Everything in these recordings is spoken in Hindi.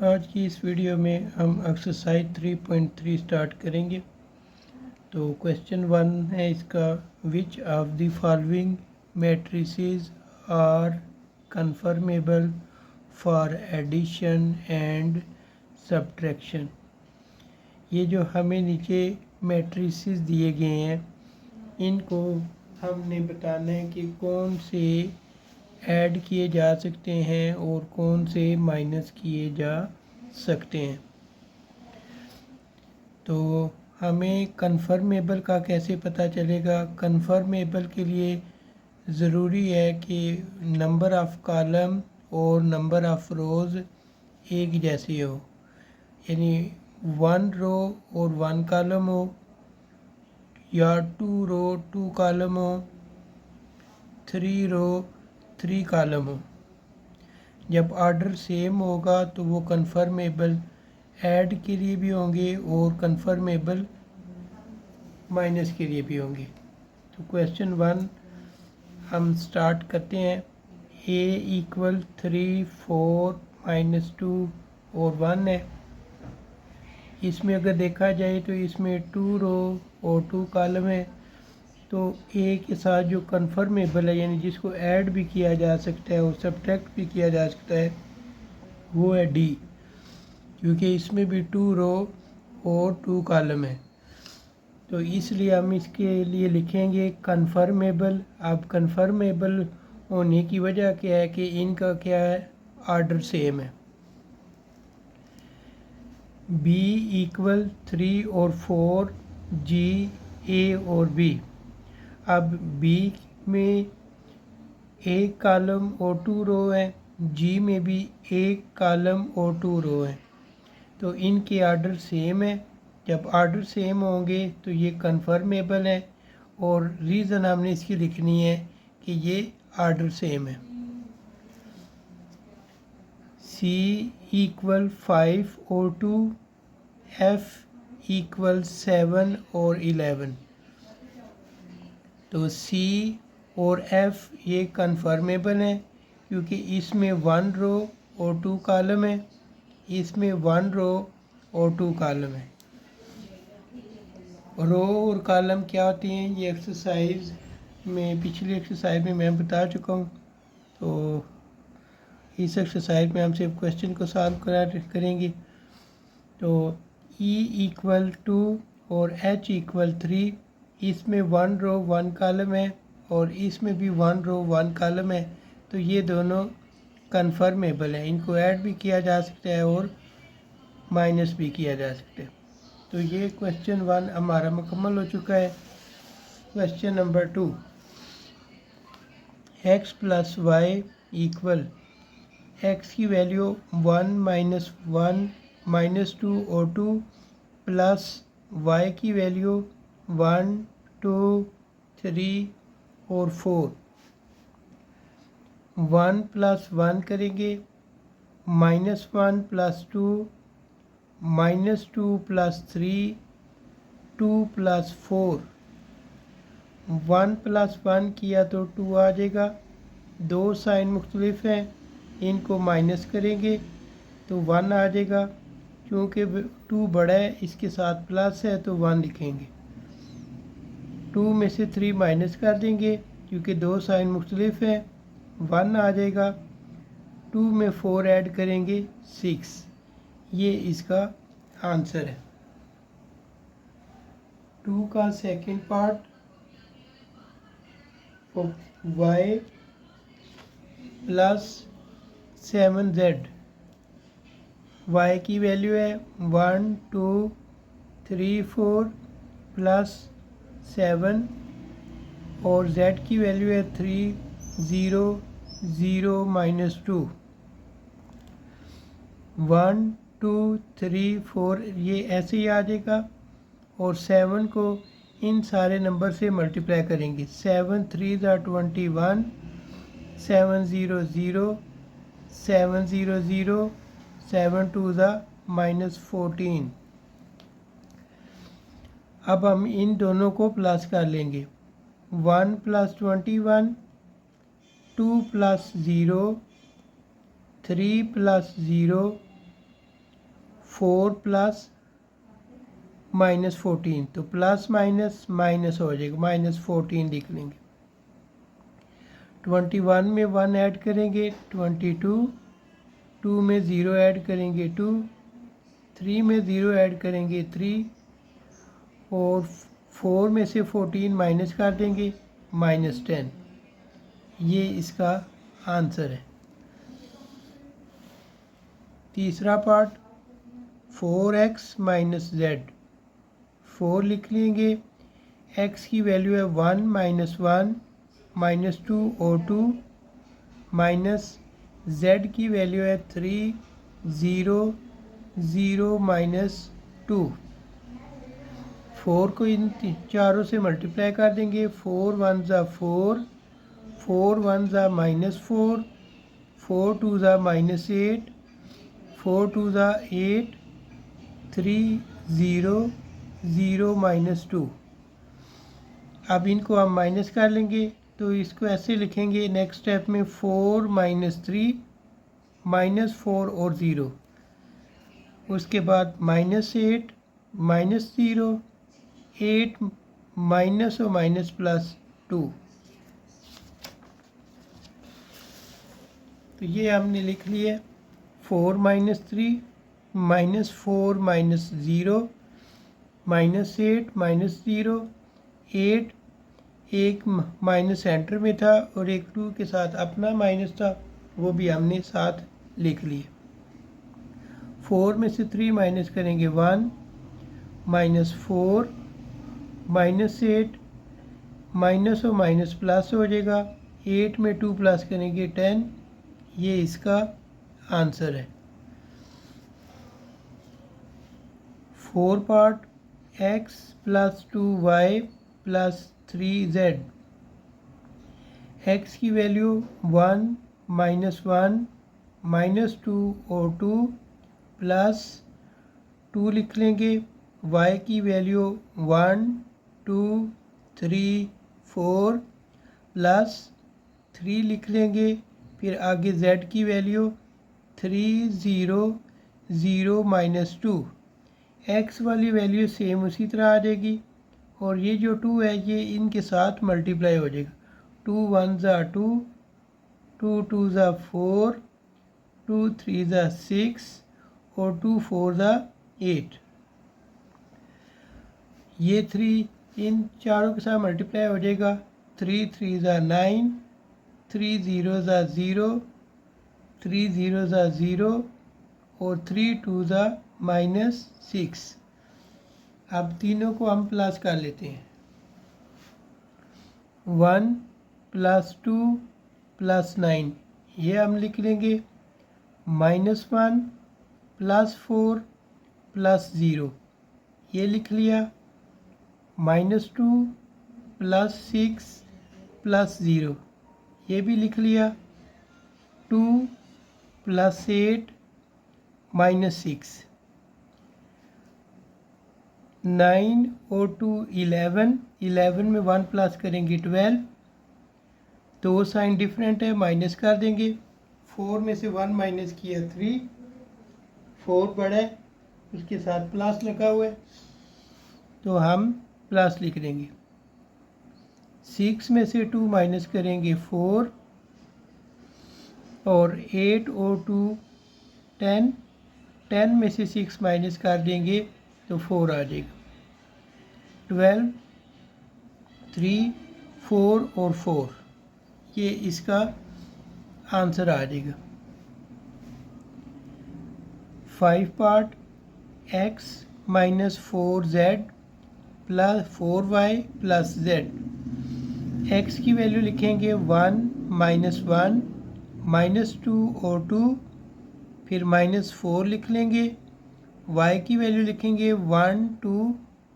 आज की इस वीडियो में हम एक्सरसाइज 3.3 स्टार्ट करेंगे। तो क्वेश्चन 1 है इसका, which of the following matrices are conformable for addition and subtraction. ये जो हमें नीचे मैट्रिसेस दिए गए हैं इनको हमने बताना है कि कौन से ऐड किए जा सकते हैं और कौन से माइनस किए जा सकते हैं। तो हमें कन्फर्मेबल का कैसे पता चलेगा? कन्फर्मेबल के लिए ज़रूरी है कि नंबर ऑफ़ कॉलम और नंबर ऑफ़ रोज़ एक जैसे हो, यानी 1 रो और 1 कॉलम हो या 2 रो 2 कॉलम हो, 3 रो 3 कॉलम हो। जब ऑर्डर सेम होगा तो वो कन्फर्मेबल ऐड के लिए भी होंगे और कन्फर्मेबल माइनस के लिए भी होंगे। तो क्वेश्चन 1 हम स्टार्ट करते हैं। a = 3, 4, -2 और 1 है। इसमें अगर देखा जाए तो इसमें 2 रो और 2 कॉलम है। तो ए के साथ जो कन्फर्मेबल है, यानी जिसको ऐड भी किया जा सकता है और सब्ट्रैक्ट भी किया जा सकता है, वो है डी, क्योंकि इसमें भी 2 रो और 2 कॉलम है। तो इसलिए हम इसके लिए लिखेंगे कन्फर्मेबल। अब कन्फर्मेबल होने की वजह क्या है कि इनका क्या है, ऑर्डर सेम है। b = 3 और 4, g, a और b। अब b में एक कॉलम और 2 रो है, g में भी एक कॉलम और 2 रो है। तो इनके ऑर्डर सेम है। जब ऑर्डर सेम होंगे तो ये कन्फर्मेबल है, और रीज़न हमने इसकी लिखनी है कि ये ऑर्डर सेम है। c = 5 और 2, f = 7 और 11। तो c और f ये कन्फर्मेबल है, क्योंकि इसमें 1 रो और 2 कॉलम है, इसमें 1 रो और 2 कॉलम है। रो और कॉलम क्या होती हैं, ये एक्सरसाइज में, पिछली एक्सरसाइज में मैं बता चुका हूँ। तो इस एक्सरसाइज में हम सिर्फ क्वेश्चन को सॉल्व करेंगे। तो E = 2 और H = 3, इसमें 1 रो 1 कॉलम है और इसमें भी 1 रो 1 कॉलम है। तो ये दोनों कन्फर्मेबल हैं, इनको ऐड भी किया जा सकता है और माइनस भी किया जा सकता है। तो ये क्वेश्चन 1 हमारा मुकम्मल हो चुका है। Question number 2, x + y = x की वैल्यू 1, -1, -2 और 2, प्लस y की वैल्यू 1, 2, 3 और 4। 1 + 1 करेंगे, -1 + 2, -2 + 3, 2 + 4। 1 + 1 किया तो 2 आ जाएगा। दो साइन मुख्तलिफ हैं, इनको माइनस करेंगे तो 1 आ जाएगा। क्योंकि 2 बड़ा है, इसके साथ प्लस है तो 1 लिखेंगे। 2 में से 3 माइनस कर देंगे क्योंकि दो साइन मुख्तलिफ हैं, 1 आ जाएगा। 2 में 4 ऐड करेंगे, 6। ये इसका आंसर है। 2 का second part, y + 7z। y की वैल्यू है 1, 2, 3, 4 प्लस 7, और z की वैल्यू है 3, 0, 0 -2। 1, 2, 3, 4 ये ऐसे ही आ जाएगा, और 7 को इन सारे नंबर से मल्टीप्लाई करेंगे। 7 3 = 21, 7 0 0, 7 0 0, 7 2 = -14। अब हम इन दोनों को प्लस कर लेंगे। 1 + 21, 2 + 0, 3 + 0, 4 प्लस माइनस 14, तो प्लस माइनस माइनस हो जाएगा, -14 लिख लेंगे। 21 में 1 ऐड करेंगे 22, 2 में 0 ऐड करेंगे 2, 3 में 0 ऐड करेंगे 3, और 4 में से 14 माइनस कर देंगे -10। ये इसका आंसर है। तीसरा पार्ट 4x माइनस जेड। 4 लिख लेंगे, x की वैल्यू है 1 -1 -2 और 2, माइनस z की वैल्यू है 3 0 0 -2। 4 को इन चारों से मल्टीप्लाई कर देंगे, 4 1 ज़ा 4, 4 1 ज़ा -4, 4 2 ज़ा -8, 4 2 ज़ा 8, 3 0 0 -2। अब इनको हम माइनस कर लेंगे, तो इसको ऐसे लिखेंगे नेक्स्ट स्टेप में 4 -3 -4 और 0, उसके बाद -8 -0 8 माइनस और माइनस प्लस 2। तो ये हमने लिख लिया 4 -3 -4 -0 -8 -0 8, एक माइनस सेंटर में था और एक 2 के साथ अपना माइनस था, वो भी हमने साथ लिख लिया। 4 में से 3 माइनस करेंगे 1, -4 -8, माइनस और माइनस प्लस हो जाएगा, 8 में 2 प्लस करेंगे 10। ये इसका आंसर है। 4 part x + 2y + 3z। x की वैल्यू 1 -1 -2 और 2 प्लस 2 लिख लेंगे, y की वैल्यू 1 2 3 4 प्लस 3 लिख लेंगे, फिर आगे z की वैल्यू 3 0 0 -2। x वाली वैल्यू सेम उसी तरह आ जाएगी, और ये जो 2 है ये इनके साथ मल्टीप्लाई हो जाएगा। 2 1 ज़ा 2, 2 2 ज़ा 4, 2 3 ज़ा 6 और 2 4 ज़ा 8। ये 3 इन चारों के साथ मल्टीप्लाई हो जाएगा। 3 3 ज़ा 9, 3 0 ज़ा 0, 3 0 ज़ा 0 और 3 2 ज़ा -6। अब तीनों को हम प्लस कर लेते हैं। 1 + 2 + 9, ये हम लिख लेंगे। -1 + 4 + 0, ये लिख लिया। -2 + 6 + 0, ये भी लिख लिया। 2 + 8 -6। 9 और 2 11, 11 में 1 प्लस करेंगे 12, तो साइन डिफरेंट है, माइनस कर देंगे। 4 में से 1 माइनस किया 3, 4 बड़ा है उसके साथ प्लस लगा हुआ है, तो हम प्लस लिख देंगे। 6 में से 2 माइनस करेंगे 4, और 8 और 2 10, 10 में से 6 माइनस कर देंगे तो 4 आ जाएगा। 12 3 4 और 4, ये इसका आंसर आ जाएगा। 5 part x - 4z + 4y + z। x की वैल्यू लिखेंगे 1 -1 -2 और 2, फिर -4 लिख लेंगे। y की वैल्यू लिखेंगे 1 2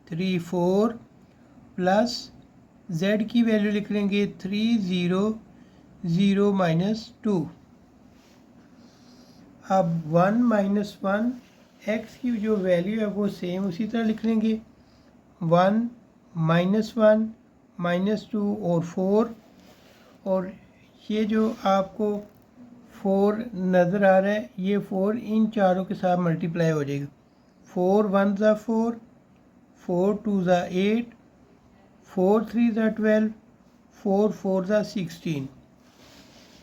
3 4 प्लस z की वैल्यू लिख लेंगे 3 0 0 -2। अब 1 -1, x की जो वैल्यू है वो सेम उसी तरह लिख लेंगे। 1 -1 -2 और 4, और ये जो आपको 4 नज़र आ रहा है, ये 4 इन चारों के साथ मल्टीप्लाई हो जाएगा। 4 1 ज़ा 4, 4 2 ज़ा 8, 4 3 ज़ा 12, 4 4 ज़ा 16।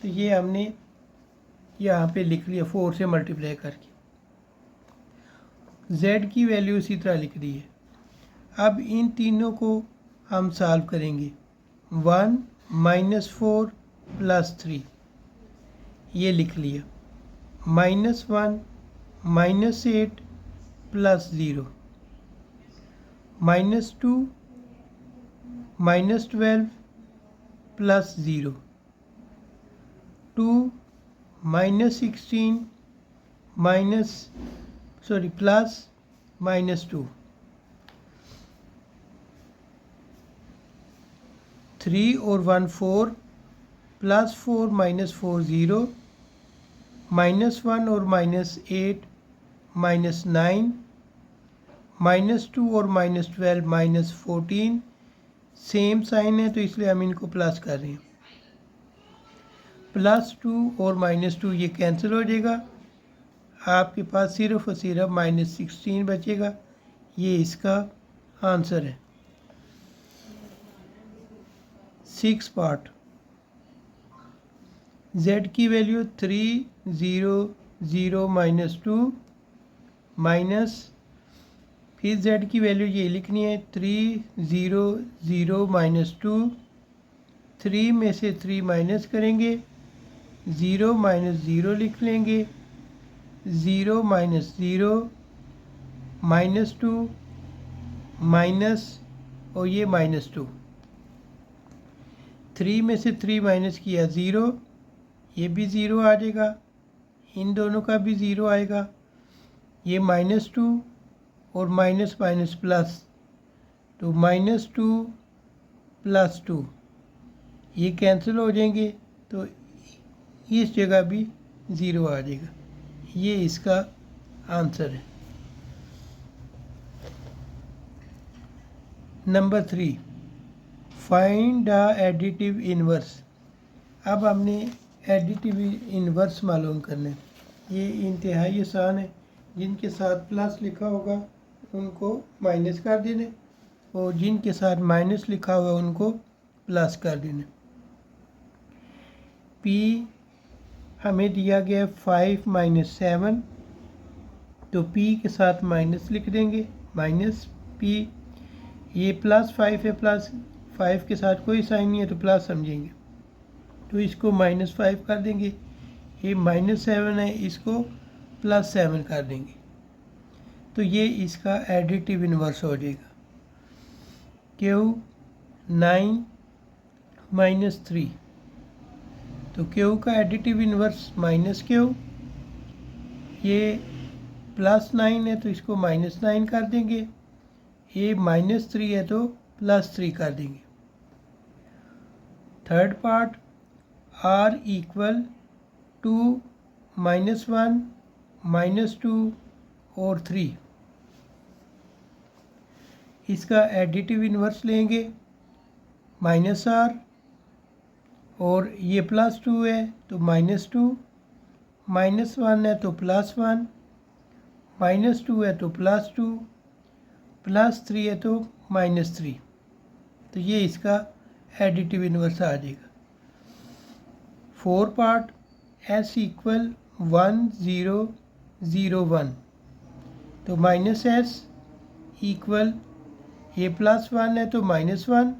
तो ये हमने यहाँ पे लिख लिया 4 से मल्टीप्लाई करके। z की वैल्यू इसी तरह लिख दी है। अब इन तीनों को हम सॉल्व करेंगे। 1 -4 + 3 ये लिख लिया। -1 -8 + 0, -2 -12 + 0, 2 -16 +-2, 3 और 1 4, +4 -4 0, -1 और -8 -9, -2 और -12 -14। सेम साइन है तो इसलिए हम इनको प्लस कर रहे हैं। +2 और -2 ये कैंसिल हो जाएगा, आपके पास सिर्फ और सिर्फ -16 बचेगा। ये इसका आंसर है। 6 पार्ट। z की वैल्यू 3 0 0 -2 माइनस, फिर z की वैल्यू ये लिखनी है 3 0 0 -2, 3 में से 3 माइनस करेंगे, 0 -0 लिख लेंगे, 0 -0 -2 माइनस और ये -2, 3 में से 3 माइनस किया 0, ये भी 0 आ जाएगा, इन दोनों का भी 0 आएगा। ये -2 और माइनस माइनस प्लस, तो -2 + 2 ये कैंसिल हो जाएंगे, तो इस जगह भी 0 आ जाएगा। ये इसका आंसर है। Number 3, find the additive inverse. अब हमने एडिटिव इन्वर्स मालूम करना है। ये इंतहाई आसान है। जिनके साथ प्लस लिखा होगा उनको माइनस कर देना, और जिनके साथ माइनस लिखा हुआ है उनको प्लस कर देना। p हमें दिया गया 5 - 7, तो p के साथ माइनस लिख देंगे, -p। ये +5 है, +5 के साथ कोई साइन नहीं है तो प्लस समझेंगे, तो इसको -5 कर देंगे। ये -7 है, इसको +7 कर देंगे, तो ये इसका एडिटिव इन्वर्स हो जाएगा। Q 9 - 3, तो Q का एडिटिव इन्वर्स -Q, ये +9 है तो इसको -9 कर देंगे, ये -3 है तो +3 कर देंगे। थर्ड पार्ट, R = 2 -1 -2 और 3, इसका एडिटिव इन्वर्स लेंगे -R, और ये +2 है तो -2, -1 है तो +1, -2 है तो +2, +3 है तो -3, तो ये इसका एडिटिव इन्वर्स आ जाएगा। 4 पार्ट, S = 1 0 0 1, तो -S इक्वल, ये +1 है तो -1,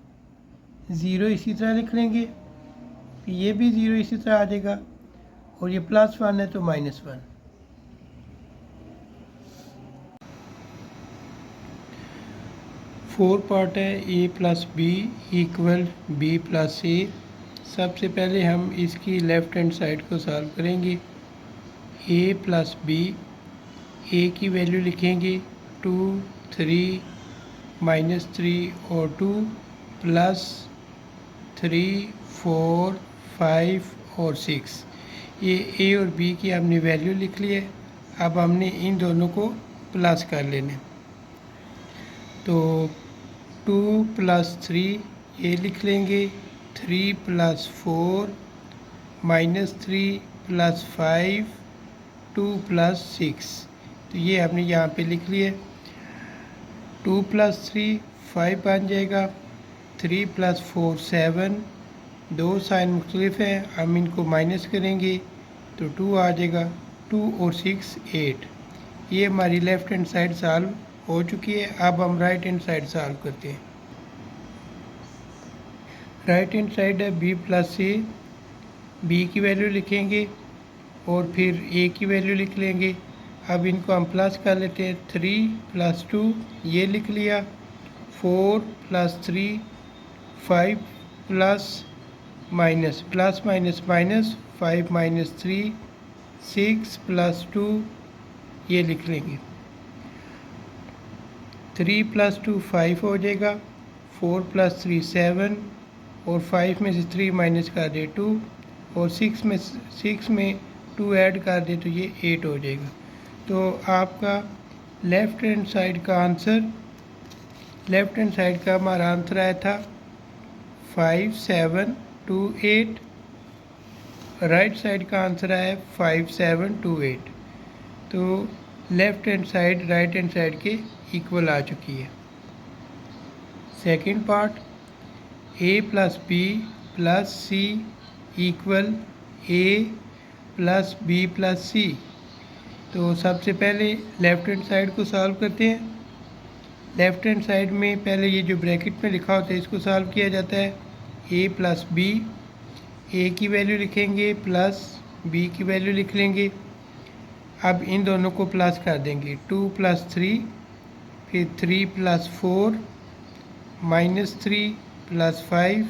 0 इसी तरह लिख लेंगे, ये भी 0 इसी तरह आ जाएगा, और ये +1 है तो -1। फोर पार्ट है, A + B = B + A। सबसे पहले हम इसकी लेफ़्ट हैंड साइड को सॉल्व करेंगे। A + B, A की वैल्यू लिखेंगे 2 3 -3 और 2 +3 4 5 और 6। ये A और B की हमने वैल्यू लिख ली है। अब हमने इन दोनों को प्लस कर लेने, तो 2 + 3 ये लिख लेंगे, 3 + 4 -3 + 5 2 + 6, तो ये हमने यहाँ पे लिख लिए। 2 + 3 5 बन जाएगा। 3 + 4 7, दो साइन मुख्तलिफ हैं, हम इनको माइनस करेंगे तो 2 आ जाएगा। 2 और 6 8। ये हमारी लेफ़्ट हैंड साइड सॉल्व हो चुकी है। अब हम राइट हैंड साइड सॉल्व करते हैं। राइट हैंड साइड है b + a। b की वैल्यू लिखेंगे और फिर a की वैल्यू लिख लेंगे। अब इनको हम प्लस कर लेते हैं। 3 + 2 ये लिख लिया। 4 + 3 5 प्लस माइनस 5 - 3 6 + 2 ये लिख लेंगे। 3 + 2 5 हो जाएगा। 4 + 3 7 और 5 में से 3 माइनस कर दे 2 और 6 में 2 ऐड कर दे तो ये 8 हो जाएगा। तो आपका लेफ़्ट हैंड साइड का हमारा आंसर आया था 5 7 2 8। राइट साइड का आंसर आया 5 7 2 8। तो left hand side right hand side के इक्वल आ चुकी है। Second part, a + b + c = a + b + c। तो सबसे पहले लेफ़्ट हैंड साइड को सॉल्व करते हैं। लेफ़्ट हैंड साइड में पहले ये जो ब्रैकेट में लिखा होता है इसको सॉल्व किया जाता है। a + b, a की वैल्यू लिखेंगे प्लस b की वैल्यू लिख लेंगे। अब इन दोनों को प्लस कर देंगे। 2 + 3, फिर 3 + 4 -3 + 5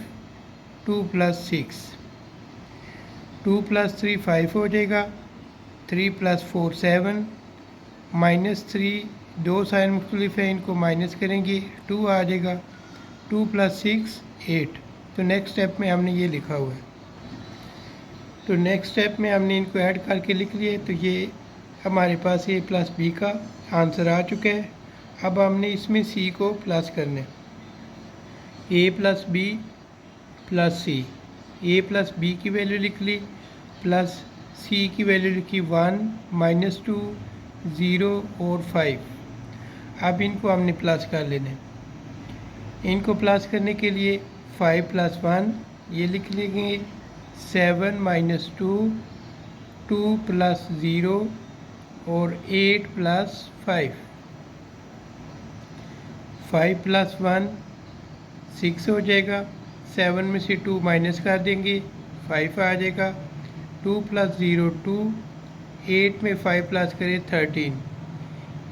2 + 6। 2 + 3 5 हो जाएगा। 3 + 4 7 -3, दो साइन मुख्तलिफ है, इनको माइनस करेंगे 2 आ जाएगा। 2 + 6 8। तो नेक्स्ट स्टेप में हमने ये लिखा हुआ है। तो नेक्स्ट स्टेप में हमने इनको ऐड करके लिख लिए। तो ये हमारे पास a + b का आंसर आ चुका है। अब हमने इसमें c को प्लस करना है। a + b + c। a + b की वैल्यू लिख ली प्लस c की वैल्यू लिखी 1 -2 0 और 5। अब इनको हमने प्लस कर लेना है। इनको प्लस करने के लिए 5 + 1 ये लिख लेंगे। 7 - 2 2 + 0 और 8 + 5। 5 + 1 6 हो जाएगा। 7 में से 2 माइनस कर देंगे 5 आ जाएगा। 2 + 0 2, 8 में 5 प्लस करें 13।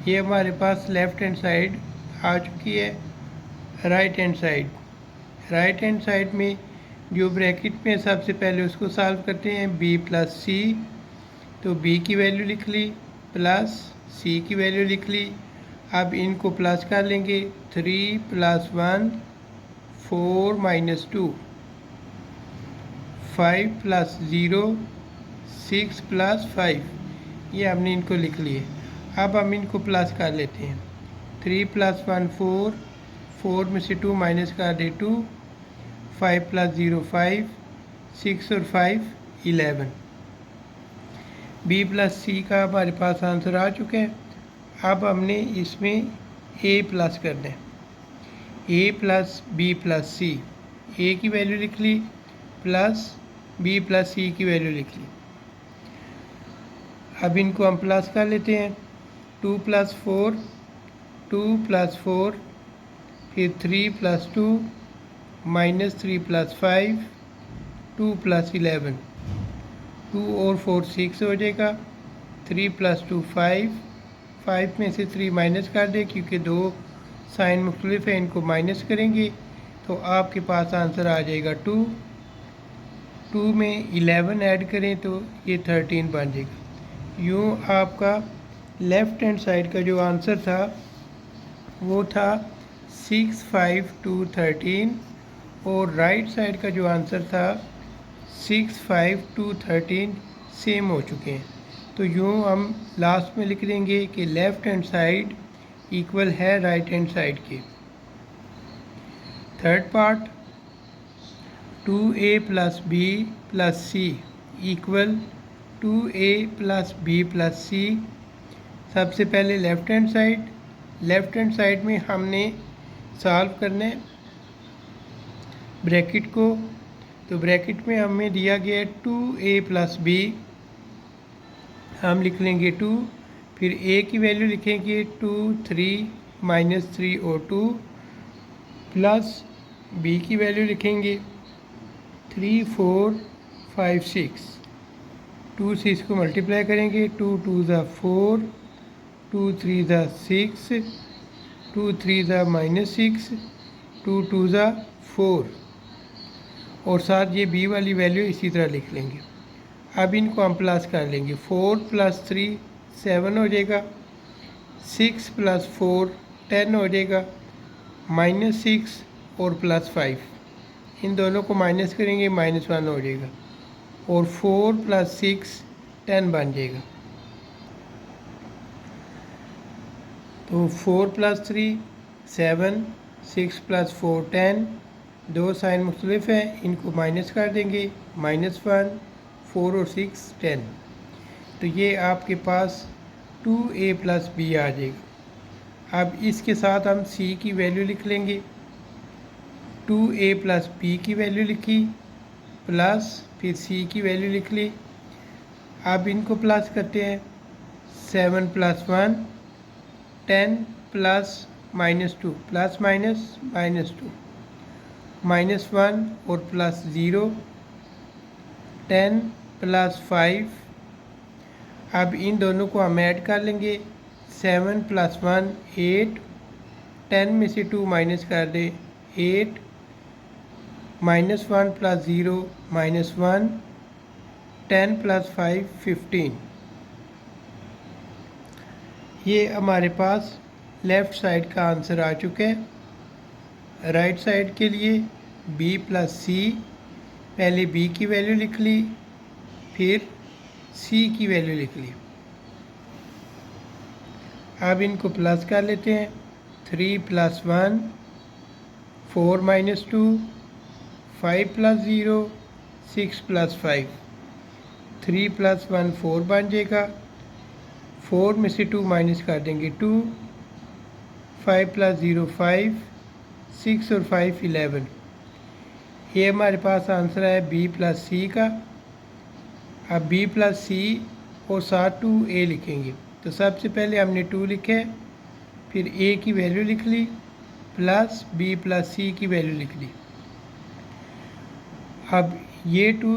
ये हमारे पास लेफ़्ट हैंड साइड आ चुकी है। राइट हैंड साइड में जो ब्रैकेट में सबसे पहले उसको सॉल्व करते हैं। b + c, तो b की वैल्यू लिख ली प्लस c की वैल्यू लिख ली। अब इनको प्लस कर लेंगे। 3 + 1 4 - 2 5 + 0 6 + 5। ये हमने इनको लिख लिए। अब हम इनको प्लस कर लेते हैं। 3 + 1 4, 4 में से 2 माइनस कर दे 2। 5 + 0 5, 6 और 5 11। b + c का हमारे पास आंसर आ चुका है। अब हमने इसमें a प्लस करना है। a + b + c, a की वैल्यू लिख ली प्लस b + c की वैल्यू लिख ली। अब इनको हम प्लस कर लेते हैं। 2 + 4 2 + 4, फिर 3 + 2 -3 + 5 2 + 11। 2 और 4 6 हो जाएगा। 3 + 2 5, 5 में से 3 माइनस कर दें क्योंकि दो साइन मुख्तलिफ है, इनको माइनस करेंगे तो आपके पास आंसर आ जाएगा 2। 2 में 11 ऐड करें तो ये 13 बन जाएगा। यूँ आपका लेफ़्ट हैंड साइड का जो आंसर था वो था 6 5 2 13 और राइट साइड का जो आंसर था 6 5 2 13 सेम हो चुके हैं। तो यूँ हम लास्ट में लिख देंगे कि लेफ़्ट हैंड साइड इक्वल है राइट हैंड साइड के। Third part, 2a + b + c = 2a + b + c। सबसे पहले लेफ़्ट हैंड साइड में हमने सॉल्व करना है ब्रैकेट को। तो ब्रैकेट में हमें दिया गया है 2a + b, हम लिख लेंगे 2, फिर a की वैल्यू लिखेंगे 2 3 -3 और 2 प्लस b की वैल्यू लिखेंगे 3 4 5 6। 2 से इसको मल्टीप्लाई करेंगे, 2 2 ज़ा 4, 2 3 ज़ा 6, 2 3 ज़ा -6, 2 2 ज़ा 4 और साथ ये b वाली वैल्यू इसी तरह लिख लेंगे। अब इनको हम प्लस कर लेंगे, 4 + 3 7 हो जाएगा, 6 + 4 10 हो जाएगा, -6 और +5 इन दोनों को माइनस करेंगे, -1 हो जाएगा और 4 + 6 10 बन जाएगा। तो 4 + 3 7, 6 + 4 10, दो साइन मुख्तलिफ हैं, इनको माइनस कर देंगे, -1 4 और 6 10। तो ये आपके पास 2a + b आ जाएगा। अब इसके साथ हम c की वैल्यू लिख लेंगे, 2a + b की वैल्यू लिखी प्लस फिर c की वैल्यू लिख ली। अब इनको प्लस करते हैं, 7 + 1 10 प्लस -2 प्लस -2 -1 और +0 10 + 5। अब इन दोनों को हम ऐड कर लेंगे, 7 + 1 8, 10 में से 2 माइनस कर दें 8, -1 + 0 -1, 10 + 5 15। ये हमारे पास लेफ़्ट साइड का आंसर आ चुका है। राइट साइड के लिए b + c, पहले b की वैल्यू लिख ली, फिर c की वैल्यू लिख ली। अब इनको प्लस कर लेते हैं, 3 + 1 4 -2, 5 + 0 6 + 5, 3 + 1 4 बन जाएगा, 4 में से 2 माइनस कर देंगे 2, 5 + 0 5, 6 और 5 11। ये हमारे पास आंसर है b + c का। अब b + c और साथ 2a लिखेंगे। तो सबसे पहले हमने 2 लिखे, फिर a की वैल्यू लिख ली प्लस b + c की वैल्यू लिख ली। अब ये 2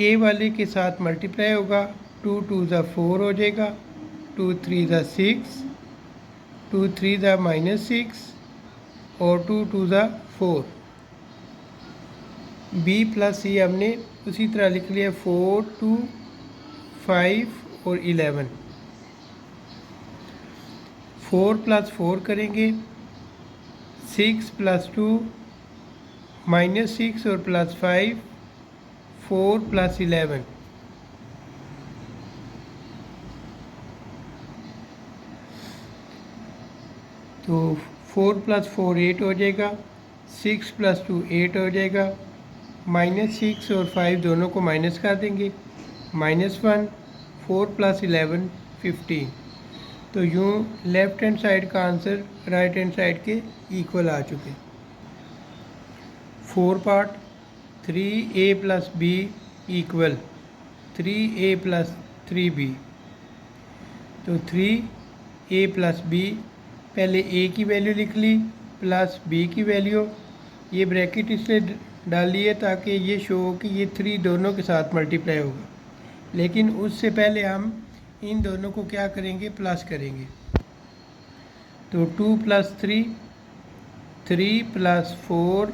a वाले के साथ मल्टीप्लाई होगा, 2 2 ज़ा 4 हो जाएगा, 2 3 ज़ा 6, 2 3 ज़ा -6 और 2 2 ज़ा 4। b + c हमने उसी तरह लिख लिया, 4 2 5 और 11। 4 + 4 करेंगे, 6 + 2 -6 और +5, 4 + 11। तो 4 + 4 8 हो जाएगा, 6 + 2 8 हो जाएगा, -6 और 5 दोनों को माइनस कर देंगे, -1 4 + 11 15। तो यूँ लेफ़्ट हैंड साइड का आंसर राइट हैंड साइड के इक्वल आ चुके। 4 part, 3a + b = 3a + 3b। तो 3a + b, पहले a की वैल्यू लिख ली प्लस b की वैल्यू, ये ब्रैकेट इसलिए डाली है ताकि ये शो हो कि ये 3 दोनों के साथ मल्टीप्लाई होगा, लेकिन उससे पहले हम इन दोनों को क्या करेंगे, प्लस करेंगे। तो 2 + 3, 3 + 4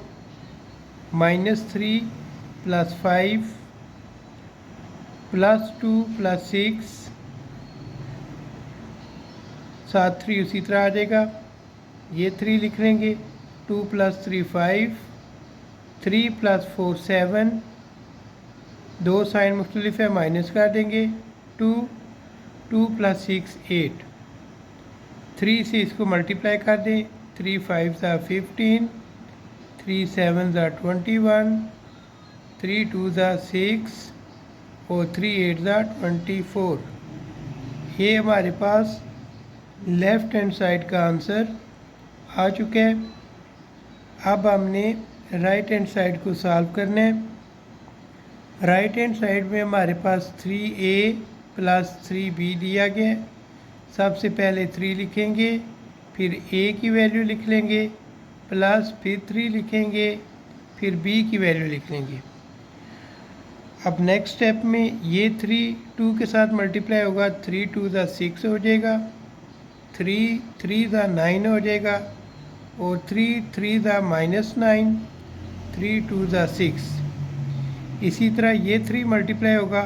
-3 + 5 +2 + 6, साथ 3 उसी तरह आ जाएगा, ये 3 लिख लेंगे, 2 + 3 5, 3 + 4 7, दो साइन मुख्तलिफ है माइनस कर देंगे, 2 2 + 6 8, 3 से इसको मल्टीप्लाई कर दें, 3 5 ज़ा 15, 3 7 ज़ा 21, 3 2 ज़ा 6 और 3 8 ज़ा 24। ये हमारे पास लेफ़्ट हैंड साइड का आंसर आ चुका है। अब हमने राइट हैंड साइड को सॉल्व करना है। राइट हैंड साइड में हमारे पास 3a प्लस 3b दिया गया है। सबसे पहले 3 लिखेंगे, फिर a की वैल्यू लिख लेंगे, प्लस फिर 3 लिखेंगे, फिर b की वैल्यू लिख लेंगे। अब नेक्स्ट स्टेप में ये 3 2 के साथ मल्टीप्लाई होगा, 3 2 ज़ा 6 हो जाएगा, 3 3 ज़ा 9 हो जाएगा, और 3 3 ज़ा -9, 3 2 ज़ा 6। इसी तरह ये 3 मल्टीप्लाई होगा,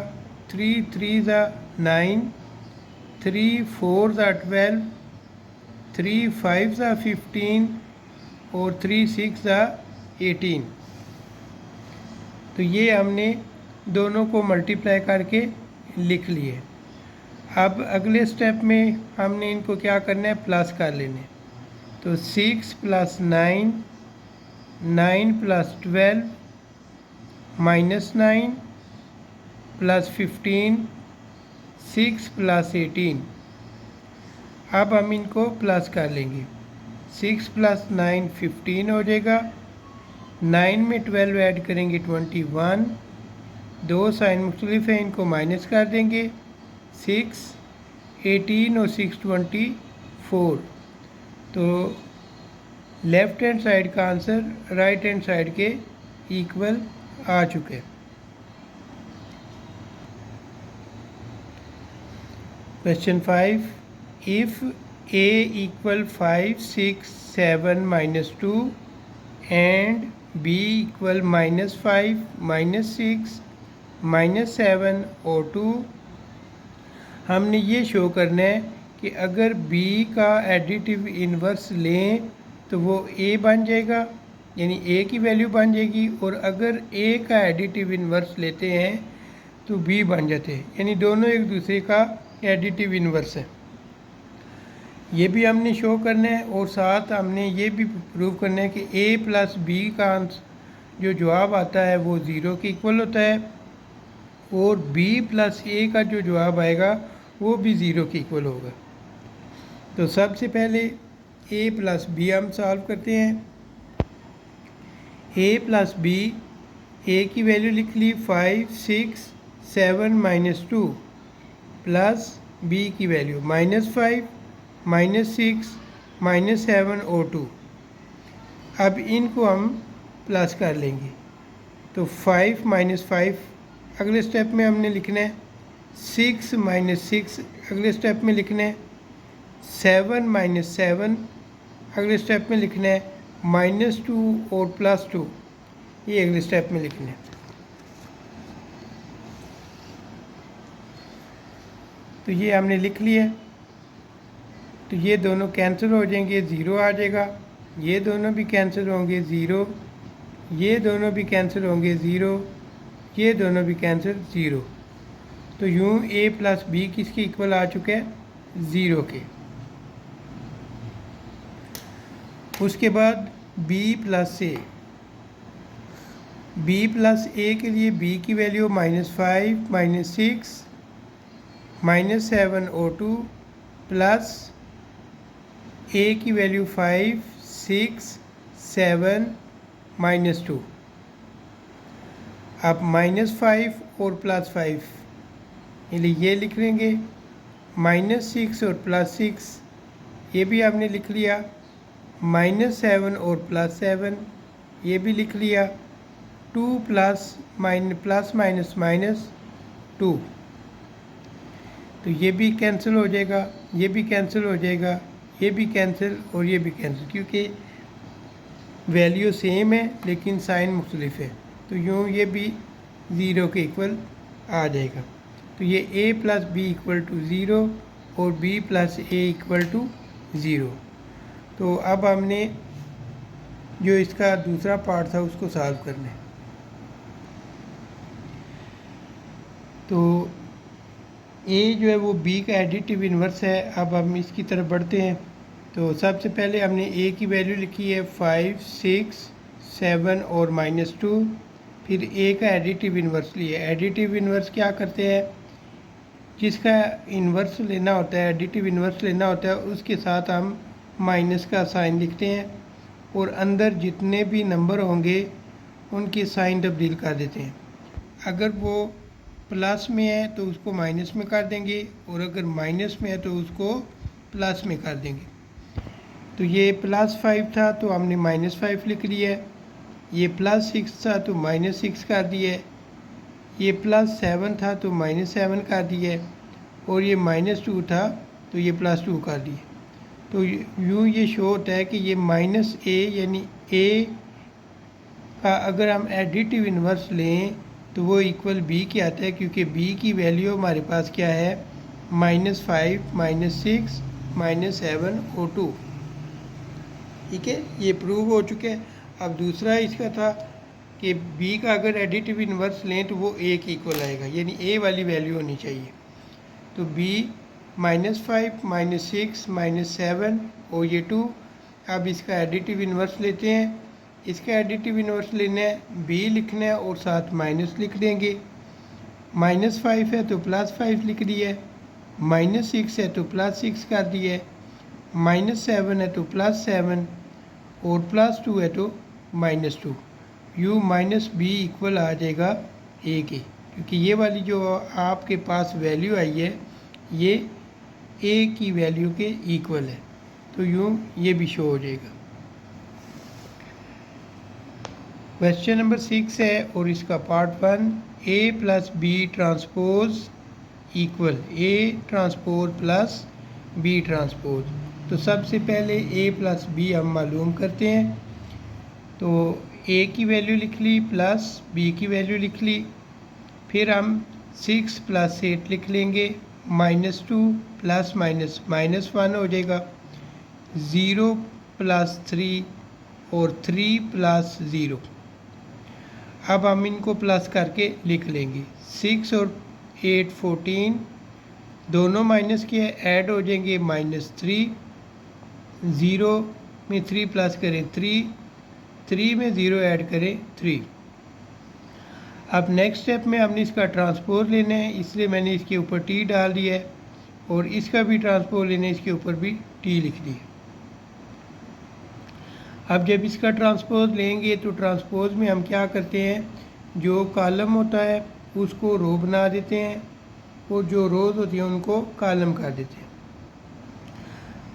3 3 ज़ा 9, 3 4 ज़ा 12, 3 5 ज़ा 15, और 3 6 ज़ा 18। तो ये हमने दोनों को मल्टीप्लाई करके लिख लिए। अब अगले स्टेप में हमने इनको क्या करना है, प्लस कर लेने। तो 6 प्लस 9, 9 प्लस 12, -9 प्लस 15, 6 प्लस 18। अब हम इनको प्लस कर लेंगे। 6 प्लस 9 15 हो जाएगा, 9 में 12 ऐड करेंगे 21, दो साइन मुख्तलिफ है, इनको माइनस कर देंगे। 6 18 और 6 24। तो लेफ़्ट हैंड साइड का आंसर राइट हैंड साइड के इक्वल आ चुके। Question 5, if a equal 5 6 7 -2 and b equal -5 -6 -7 और 2, हमने ये शो करना है कि अगर b का एडिटिव इन्वर्स लें तो वो a बन जाएगा, यानी a की वैल्यू बन जाएगी, और अगर a का एडिटिव इन्वर्स लेते हैं तो b बन जाते हैं, यानी दोनों एक दूसरे का एडिटिव इन्वर्स है। ये भी हमने शो करना है, और साथ हमने ये भी प्रूव करना है कि a प्लस b का जो जवाब आता है वो 0 के इक्वल होता है, और b प्लस a का जो जवाब आएगा वो भी 0 के इक्वल होगा। तो सबसे पहले a प्लस b हम सॉल्व करते हैं। a प्लस b, a की वैल्यू लिख ली 5 6 7 -2, प्लस b की वैल्यू -5 -6 -7 और 2। अब इनको हम प्लस कर लेंगे। तो 5 -5 अगले स्टेप में हमने लिखना है, 6 -6 अगले स्टेप में लिखना है, 7 -7 अगले स्टेप में लिखना है, -2 और +2 ये अगले स्टेप में लिखना है। तो ये हमने लिख लिया। तो ये दोनों कैंसिल हो जाएंगे, 0 आ जाएगा, ये दोनों भी कैंसिल होंगे 0, ये दोनों भी कैंसिल होंगे 0, ये दोनों भी कैंसिल 0। तो यूँ a प्लस b किसके इक्वल आ चुके हैं, 0 के। उसके बाद b plus a, b plus a के लिए b की वैल्यू -5 -6 -7 और 2, प्लस a की वैल्यू 5 6 7 -2। अब -5 और +5 इसलिए ये लिख लेंगे, -6 और +6 ये भी आपने लिख लिया, -7 और +7 ये भी लिख लिया, 2 प्लस माइनस 2। तो ये भी कैंसिल हो जाएगा, ये भी कैंसिल हो जाएगा, ये भी कैंसिल और ये भी कैंसिल, क्योंकि वैल्यू सेम है लेकिन साइन मुख्तलिफ है। तो यूँ ये भी 0 के इक्वल आ जाएगा। तो ये a plus B equal to 0 और b plus a equal to 0। तो अब हमने जो इसका दूसरा पार्ट था उसको सॉल्व करना है। तो a जो है वो b का एडिटिव इन्वर्स है। अब हम इसकी तरफ बढ़ते हैं। तो सबसे पहले हमने a की वैल्यू लिखी है 5 6 7 और -2, फिर a का एडिटिव इन्वर्स लिया। एडिटिव इन्वर्स क्या करते हैं, जिसका इन्वर्स लेना होता है, एडिटिव इन्वर्स लेना होता है, उसके साथ हम माइनस का साइन लिखते हैं और अंदर जितने भी नंबर होंगे उनकी साइन तब्दील कर देते हैं। अगर वो प्लस में है तो उसको माइनस में कर देंगे और अगर माइनस में है तो उसको प्लस में कर देंगे। तो ये +5 था तो हमने -5 लिख लिया है, ये +6 था तो -6 कर दिया है, ये +7 था तो -7 कर दिया है और ये -2 था तो ये +2 कर दिया। तो यूँ ये शो होता है कि ये -a यानी a का अगर हम एडिटिव इन्वर्स लें तो वो इक्वल b के आता है, क्योंकि b की वैल्यू हमारे पास क्या है, -5, -6, -7 और 2। ठीक है, ये प्रूव हो चुका है। अब दूसरा इसका था कि b का अगर एडिटिव इन्वर्स लें तो वो a के इक्वल आएगा, यानी a वाली वैल्यू होनी चाहिए। तो b -5, -6, -7 और ये 2। अब इसका एडिटिव इन्वर्स लेते हैं। इसका एडिटिव इन्वर्स लेना है, b लिखना है और साथ माइनस लिख देंगे। -5 है तो +5 लिख दिया है, -6 है तो +6 कर दिया है, -7 है तो +7 और +2 है तो -2। u -b इक्वल आ जाएगा a के, क्योंकि ये वाली जो आपके पास वैल्यू आई है ये a की वैल्यू के इक्वल है, तो यूँ ये भी शो हो जाएगा। क्वेश्चन नंबर 6 है और इसका part 1, a + b transpose equal a transpose plus b transpose. तो सबसे पहले a + b हम मालूम करते हैं। तो a की वैल्यू लिख ली प्लस b की वैल्यू लिख ली, फिर हम 6 + 8 लिख लेंगे, -2 प्लस माइनस -1 हो जाएगा, 0 + 3 और 3 + 0। अब हम इनको प्लस करके लिख लेंगे, 6 और 8 14, दोनों माइनस के ऐड हो जाएंगे -3, 0 में 3 प्लस करें 3, 3 में 0 ऐड करें 3। अब नेक्स्ट स्टेप में हमने इसका ट्रांसपोज लेना है, इसलिए मैंने इसके ऊपर t डाल दिया है और इसका भी ट्रांसपोज लेना है, इसके ऊपर भी t लिख दिया। अब जब इसका ट्रांसपोज लेंगे तो ट्रांसपोज में हम क्या करते हैं, जो कॉलम होता है उसको रो बना देते हैं और जो रोज़ होती हैं उनको कॉलम कर देते हैं।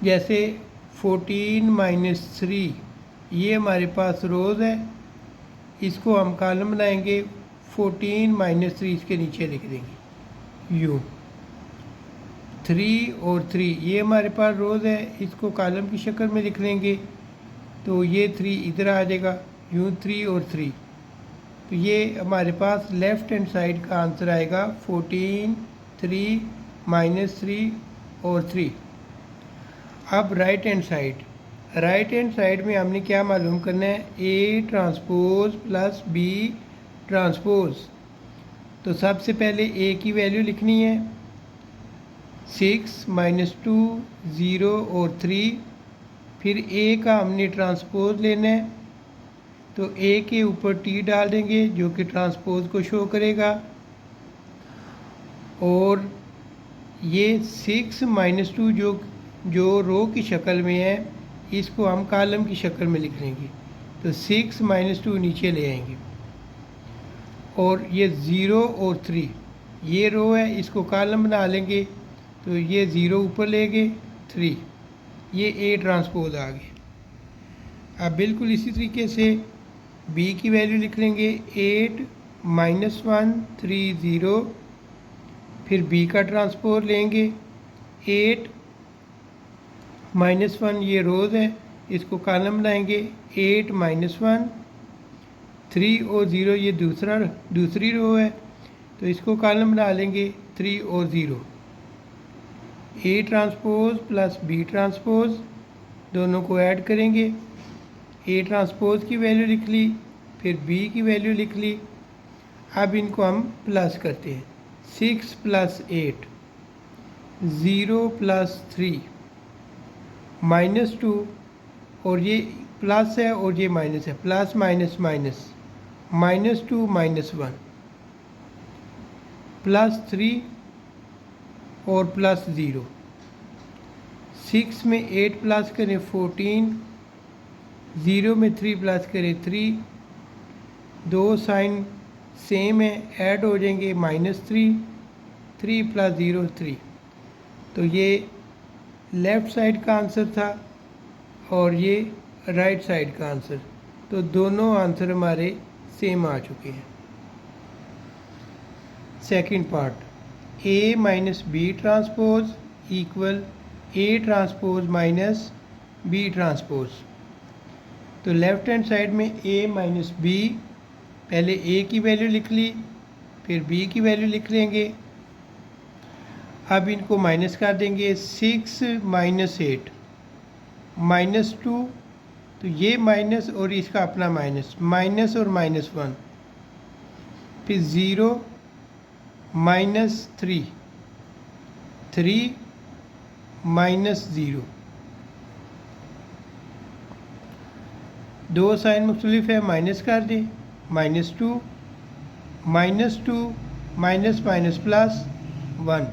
जैसे 14 - 3 ये हमारे पास रोज़ है, इसको हम कॉलम बनाएंगे, 14 - 3 इसके नीचे लिख देंगे यू। 3 और 3 ये हमारे पास रोज़ है, इसको कॉलम की शक्ल में लिख लेंगे, तो ये 3 इधर आ जाएगा, यूँ 3 और 3। तो ये हमारे पास लेफ़्ट हैंड साइड का आंसर आएगा 14, 3, -3 और 3। अब राइट हैंड साइड में हमने क्या मालूम करना है, a transpose plus b transpose. तो सबसे पहले a की वैल्यू लिखनी है, 6 - 2, 0 और 3। फिर a का हमने ट्रांसपोज लेना है, तो a के ऊपर t डाल देंगे जो कि ट्रांसपोज को शो करेगा, और ये 6 - 2 जो रो की शक्ल में है इसको हम कॉलम की शक्ल में लिख लेंगे, तो 6 - 2 नीचे ले आएंगे, और ये 0 और 3 ये रो है, इसको कॉलम बना लेंगे, तो ये 0 ऊपर ले गए, 3 ये a ट्रांसपोज आ गया। अब बिल्कुल इसी तरीके से b की वैल्यू लिख लेंगे, 8 - 1 3 0। फिर b का ट्रांसपोज लेंगे, 8 - 1 ये रोज़ है, इसको कॉलम बनाएंगे, 8 - 1 3 और 0 ये दूसरी रो है, तो इसको कॉलम बना लेंगे, 3 और 0। a transpose plus b transpose दोनों को ऐड करेंगे, a ट्रांसपोज की वैल्यू लिख ली, फिर b की वैल्यू लिख ली। अब इनको हम प्लस करते हैं, 6 + 8, 0 + 3, -2 और ये प्लस है और ये माइनस है, प्लस माइनस माइनस, -2 - 1, +3 और प्लस 0। 6 में 8 प्लस करें 14, 0 में 3 प्लस करें 3, दो साइन सेम है, ऐड हो जाएंगे -3, 3 + 0 3। तो ये लेफ़्ट साइड का आंसर था और ये राइट साइड का आंसर, तो दोनों आंसर हमारे सेम आ चुके हैं। Second part, A minus B transpose equal A transpose minus B transpose. तो लेफ़्ट हैंड साइड में A माइनस बी, पहले A की वैल्यू लिख ली, फिर B की वैल्यू लिख लेंगे। अब इनको माइनस कर देंगे, 6 माइनस 8 -2, तो ये माइनस और इसका अपना माइनस, माइनस और -1, फिर 0 -3, 3 -0। दो साइन मुख्तलिफ है, माइनस कर दें, -2 माइनस माइनस प्लस 1,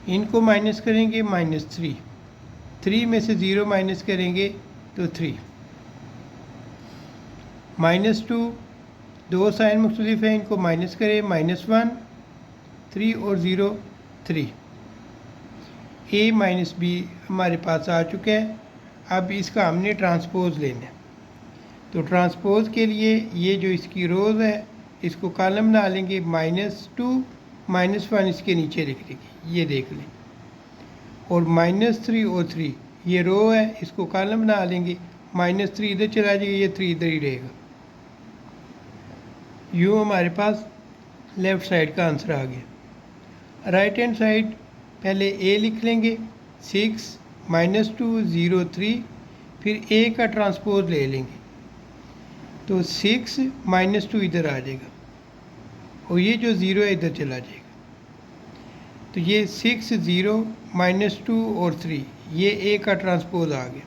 इनको माइनस करेंगे -3, 3 में से 0 माइनस करेंगे तो 3, -2, दो साइन मुख्तलिफ है, इनको माइनस करें, -1, 3 और 0 3। A माइनस बी हमारे पास आ चुका है। अब इसका हमने ट्रांसपोज लेना है, तो ट्रांसपोज के लिए ये जो इसकी रोज़ है इसको कॉलम बना लेंगे, -2 -1 इसके नीचे लिख देंगे, ये देख लें, और -3 और 3 ये रो है, इसको कॉलम बना लेंगे, -3 इधर चला जाएगा, ये 3 इधर ही रहेगा। यूँ हमारे पास लेफ़्ट साइड का आंसर आ गया। राइट हैंड साइड पहले A लिख लेंगे, 6 -2 0 3, फिर A का ट्रांसपोज ले लेंगे, तो 6 -2 इधर आ जाएगा और ये जो 0 है इधर चला जाएगा, तो ये 6 0 -2 और 3, ये A का ट्रांसपोज आ गया।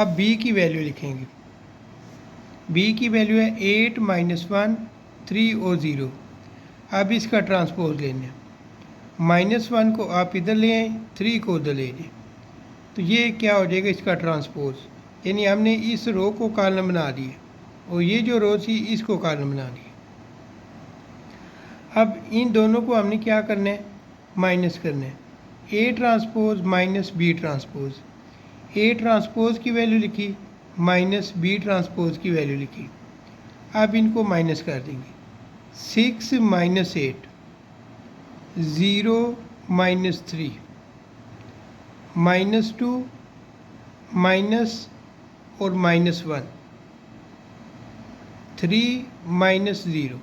अब B की वैल्यू लिखेंगे, B की वैल्यू है 8 -1 3 और 0। अब इसका ट्रांसपोज लेना, -1 को आप इधर ले आए, 3 को उधर ले जाए, तो ये क्या हो जाएगा इसका ट्रांसपोज, यानी हमने इस रो को कॉलम बना दिया और ये जो रो थी इसको कॉलम बना दिया। अब इन दोनों को हमने क्या करना है, माइनस करना है, A transpose minus B transpose. A transpose की वैल्यू लिखी माइनस B ट्रांसपोज की वैल्यू लिखी। अब इनको माइनस कर देंगे, 6 -8 0 -3 -2 माइनस और -1 3 -0,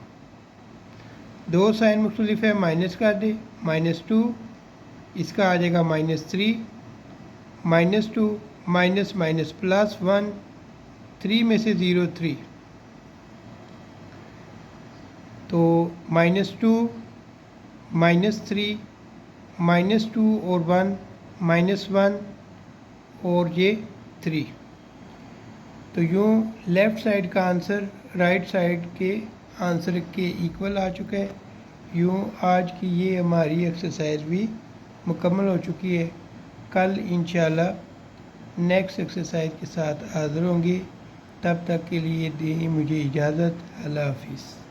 दो साइन मुख्तलिफ है, माइनस कर दे, -2 इसका आ जाएगा -3, -2 माइनस माइनस प्लस 1, 3 में से 0 3, तो -2 -3 -2 और 1 -1 और ये 3। तो यूँ लेफ़्ट साइड का आंसर राइट साइड के आंसर के इक्वल आ चुका है। यूँ आज की ये हमारी एक्सरसाइज भी मुकम्मल हो चुकी है। कल इंशाल्लाह नेक्स्ट एक्सरसाइज के साथ हाज़िर होंगे। तब तक के लिए दें मुझे इजाज़त। अल्लाह हाफ़िज़।